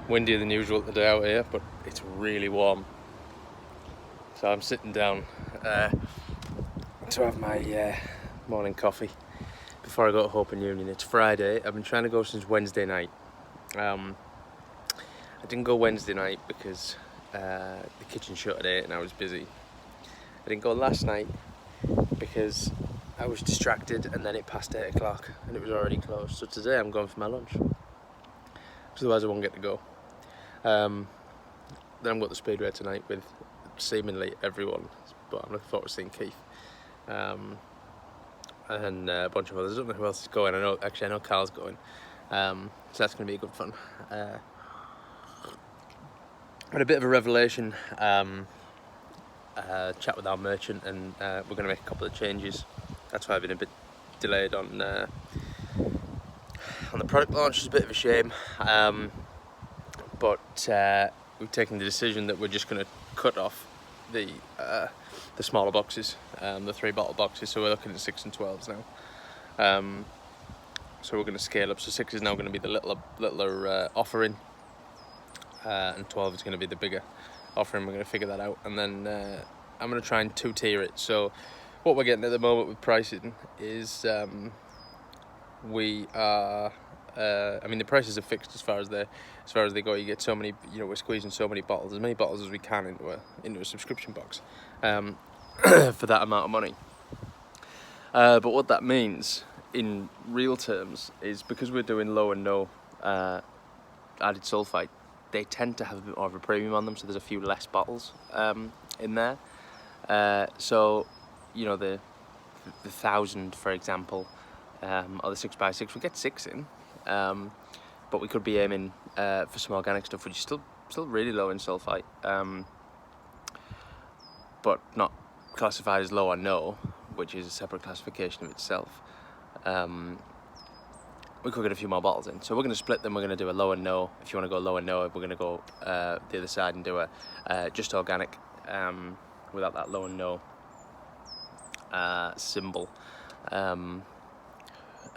windier than usual today out here, but it's really warm. So I'm sitting down to have my morning coffee before I go to Hope and Union. It's Friday. I've been trying to go since Wednesday night. I didn't go Wednesday night because the kitchen shut at 8 and I was busy. I didn't go last night because I was distracted and then it passed 8 o'clock and it was already closed. So today I'm going for my lunch, otherwise I won't get to go. Then I'm going to speedway tonight with seemingly everyone, but I'm looking forward to seeing Keith and a bunch of others. I don't know who else is going. I know Carl's going, so that's going to be good fun. Had a bit of a revelation chat with our merchant, and we're going to make a couple of changes. That's why I've been a bit delayed on the product launch. It's a bit of a shame, but we've taken the decision that we're just going to cut off the smaller boxes, the 3 bottle boxes. So we're looking at 6 and 12s now. So we're going to scale up. So 6 is now going to be the littler offering, and 12 is going to be the bigger offering. We're going to figure that out, and then I'm going to try and 2-tier it. So what we're getting at the moment with pricing is we are. I mean, the prices are fixed as far as they go. You get so many, we're squeezing so many bottles, as many bottles as we can into a subscription box for that amount of money. But what that means in real terms is, because we're doing low and no added sulfite, they tend to have a bit more of a premium on them. So there's a few less bottles in there. So the 1,000, for example, or the 6x6, we get 6 in. But we could be aiming for some organic stuff, which is still really low in sulfite, but not classified as low or no, which is a separate classification of itself. We could get a few more bottles in, so we're going to split them. We're going to do a low and no. If you want to go low and no, we're going to go the other side and do a just organic without that low and no symbol.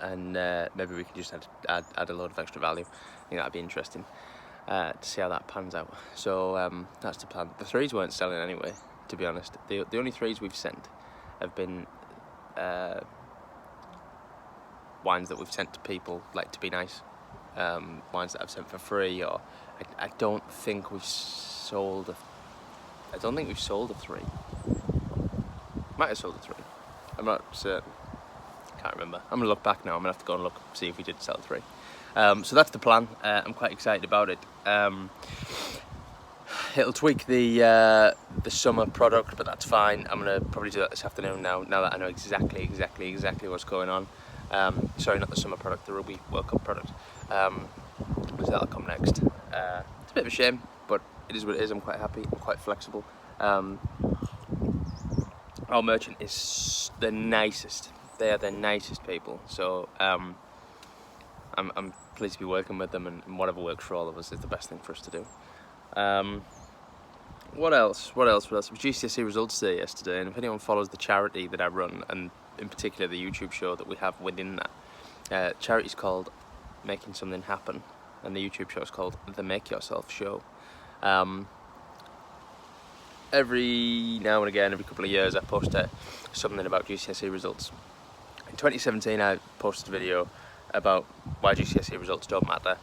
And maybe we can just add a load of extra value. I think that'd be interesting to see how that pans out. So that's the plan. The 3s weren't selling anyway, to be honest. The only 3s we've sent have been wines that we've sent to people, like, to be nice. Wines that I've sent for free, or I don't think we've sold a 3. Might have sold a 3. I'm not certain. Can't remember. I'm going to look back now. I'm going to have to go and look, see if we did sell 3. So that's the plan. I'm quite excited about it. It'll tweak the summer product, but that's fine. I'm going to probably do that this afternoon now that I know exactly what's going on. Sorry, not the summer product, the Rugby World Cup product. So that'll come next. It's a bit of a shame, but it is what it is. I'm quite happy. I'm quite flexible. Our merchant is the nicest. They are the nicest people, so I'm pleased to be working with them, and whatever works for all of us is the best thing for us to do. What else? It was GCSE results day yesterday, and if anyone follows the charity that I run, and in particular the YouTube show that we have within that, charity's called Making Something Happen, and the YouTube show is called The Make Yourself Show. Every now and again, every couple of years, I post something about GCSE results. In 2017, I posted a video about why GCSE results don't matter.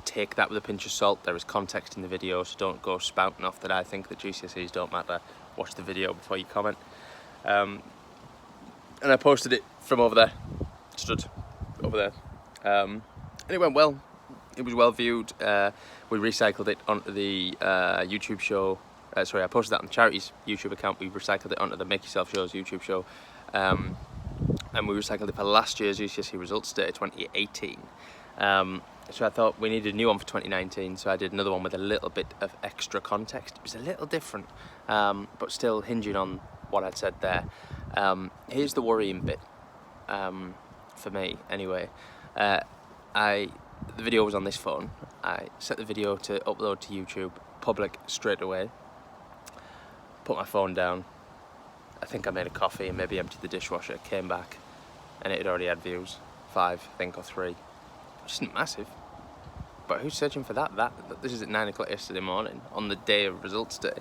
Take that with a pinch of salt. There is context in the video, so don't go spouting off that I think that GCSEs don't matter. Watch the video before you comment. And I posted it from over there, stood over there. And it went well. It was well viewed. We recycled it onto the YouTube show. I posted that on the charity's YouTube account. We recycled it onto the Make Yourself Show's YouTube show. And we recycled it for last year's GCSE results day, 2018. So I thought we needed a new one for 2019, so I did another one with a little bit of extra context. It was a little different, but still hinging on what I'd said there. Here's the worrying bit, for me anyway. The video was on this phone. I set the video to upload to YouTube, public straight away. Put my phone down. I think I made a coffee and maybe emptied the dishwasher, came back, and it had already had views, 5 I think, or 3, which isn't massive, but who's searching for that? This is at 9 o'clock yesterday morning on the day of results day.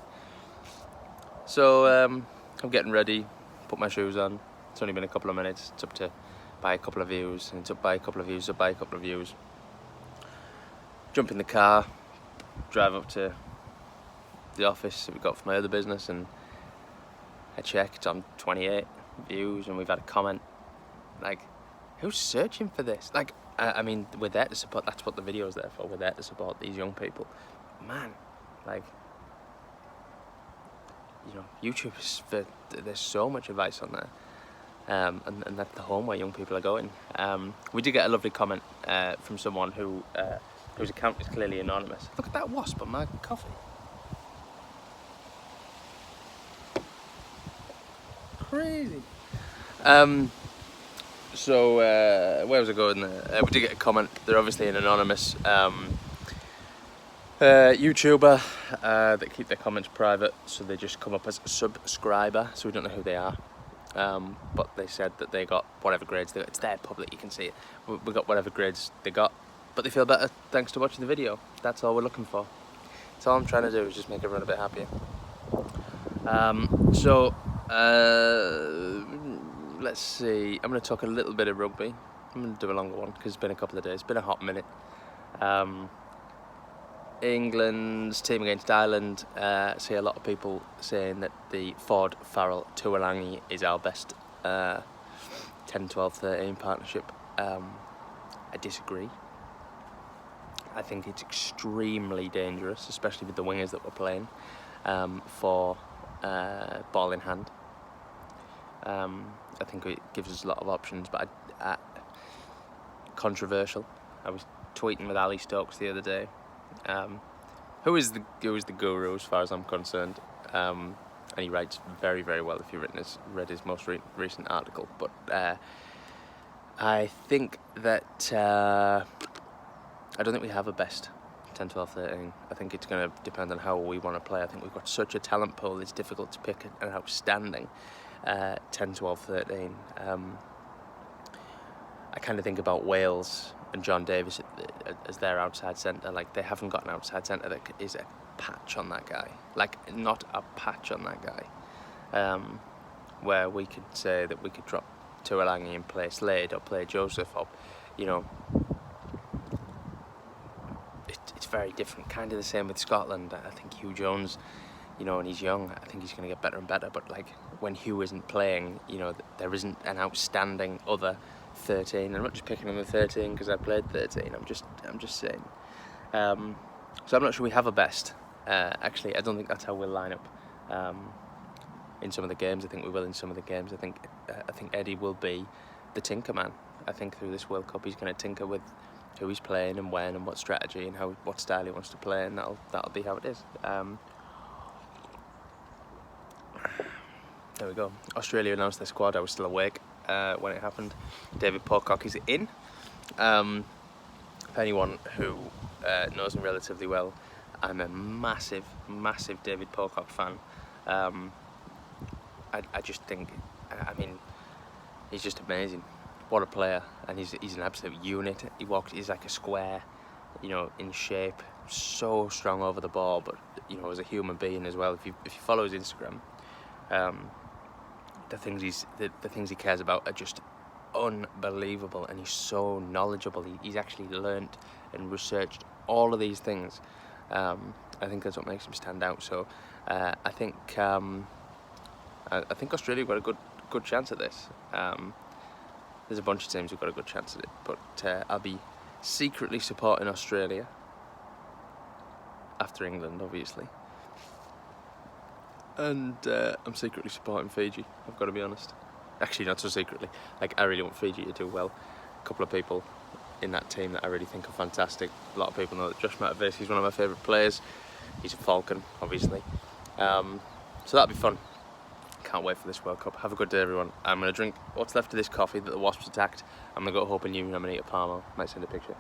So I'm getting ready, put my shoes on. It's only been a couple of minutes. It's up to buy a couple of views, and it's up by a couple of views, up by a couple of views. Jump in the car, drive up to the office that we got for my other business, and I check, it's on 28 views, and we've had a comment. Like, who's searching for this? Like, I mean, we're there to support, that's what the video's there for, we're there to support these young people. Man, like, you know, YouTube is there's so much advice on there, and that's the home where young people are going. We did get a lovely comment from someone whose account is clearly anonymous. Look at that wasp on my coffee. Crazy. So where was I going there? We did get a comment. They're obviously an anonymous YouTuber that keep their comments private, so they just come up as a subscriber, so we don't know who they are. But they said that they got whatever grades they got. It's there, public, you can see it. We got whatever grades they got, but they feel better thanks to watching the video. That's all we're looking for. That's all I'm trying to do, is just make everyone a bit happier. Let's see, I'm going to talk a little bit of rugby. I'm going to do a longer one because it's been a couple of days. It's been a hot minute. England's team against Ireland, see a lot of people saying that the Owen Farrell Tuilagi is our best 10, 12, 13 partnership. I disagree. I think it's extremely dangerous, especially with the wingers that we're playing, for ball in hand. I think it gives us a lot of options, but controversial. I was tweeting with Ali Stokes the other day, who is the guru as far as I'm concerned, and he writes very, very well if you've read his most recent article. But I think that I don't think we have a best 10, 12, 13. I think it's going to depend on how we want to play. I think we've got such a talent pool, it's difficult to pick an outstanding 10, 12, 13. I kind of think about Wales and John Davis as their outside centre. Like, they haven't got an outside centre that is a patch on that guy. Like, not a patch on that guy. Where we could say that we could drop Tuilagi and play Slade or play Joseph, or, you know, it's very different. Kind of the same with Scotland. I think Hugh Jones, you know, and he's young, I think he's going to get better and better, but like, when Hugh isn't playing, you know, there isn't an outstanding other 13. I'm not just picking on the 13 because I played 13, I'm just saying. So I'm not sure we have a best. Actually, I don't think that's how we'll line up in some of the games. I think we will in some of the games. I think Eddie will be the tinker man. I think through this World Cup he's going to tinker with who he's playing and when and what strategy and what style he wants to play, and that'll be how it is. There we go. Australia announced their squad. I was still awake when it happened. David Pocock is in. For anyone who knows me relatively well, I'm a massive, massive David Pocock fan. I just think, I mean, he's just amazing. What a player, and he's an absolute unit. He's like a square, you know, in shape. So strong over the ball, but you know, as a human being as well. If you follow his Instagram, the things he cares about are just unbelievable, and he's so knowledgeable. He's actually learnt and researched all of these things. I think that's what makes him stand out. So I think Australia got a good chance at this. There's a bunch of teams who've got a good chance at it, but I'll be secretly supporting Australia after England, obviously. And I'm secretly supporting Fiji, I've got to be honest. Actually, not so secretly. Like, I really want Fiji to do well. A couple of people in that team that I really think are fantastic. A lot of people know that Josh Matavesi is one of my favourite players. He's a Falcon, obviously. So that'll be fun. Can't wait for this World Cup. Have a good day, everyone. I'm going to drink what's left of this coffee that the wasps attacked. I'm going to go hoping you and I'm going to eat a Parmo. Might send a picture.